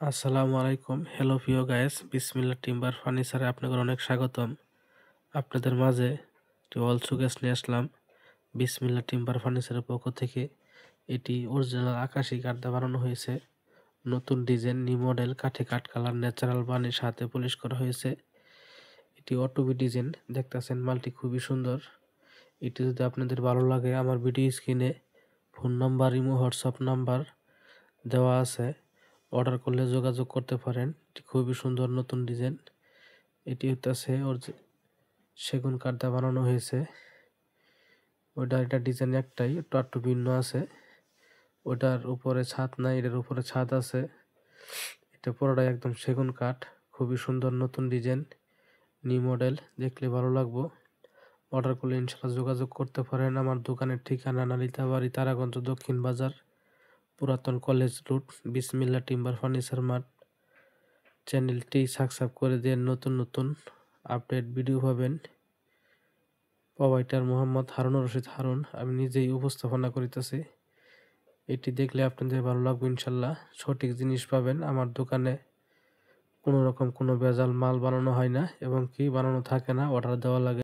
আসসালামু আলাইকুম। হ্যালো প্রিয় গাইস, বিসমিল্লাহ টিম্বার ফার্নিচারে আপনাদের অনেক স্বাগতম। আপনাদের মাঝে একটি ওয়াল শোকেস নিয়ে আসলাম বিসমিল্লাহ টিম্বার ফার্নিচারের পক্ষ থেকে। এটি অরিজিনাল আকাশি কাঠ দিয়ে বানানো হয়েছে। নতুন ডিজাইন, নিউ মডেল, কাঠে কাঠ কালার, ন্যাচারাল বানিশ হাতে পলিশ করা হয়েছে। এটি অটোবি ডিজাইন, দেখতেছেন মালটি খুবই সুন্দর। এটি যদি আপনাদের ভালো লাগে, আমার ভিডিও স্ক্রিনে phone number, imo, WhatsApp number দেওয়া আছে। অর্ডার করলে যোগাযোগ করতে পারেন। এটি খুবই সুন্দর নতুন ডিজাইন। এটি হচ্ছে ওর সেগুন কাঠ দিয়ে বানানো হয়েছে। এটা ডিজাইন একটাই, একটু ভিন্ন আছে। ওটার উপরে ছাদ নাই, এটার উপরে ছাদ আছে। এটা পুরোটাই একদম সেগুন কাঠ, খুবই সুন্দর নতুন ডিজাইন, নিউ মডেল, দেখলে ভালো লাগবো। অর্ডার করলে ইনশাল্লাহ যোগাযোগ করতে পারেন। আমার দোকানের ঠিকানা নালিতাবাড়ি, তারাগঞ্জ, দক্ষিণ বাজার, পুরাতন কলেজ রোড, বিসমিল্লাহ টিম্বার ফার্নিচার মার্ট। চ্যানেলটি সাবস্ক্রাইব করে দিয়ে নতুন নতুন আপডেট ভিডিও পাবেন। প্রোভাইডার মোহাম্মদ হারুনুর রশিদ হারুন, আমি নিজেই উপস্থাপনা করিতেছি। এটি দেখলে আপনাদের ভালো লাগবে ইনশাল্লাহ। সঠিক জিনিস পাবেন। আমার দোকানে কোনো রকম কোনো ভেজাল মাল বানানো হয় না এবং কি বানানো থাকে না, অর্ডার দেওয়া লাগে।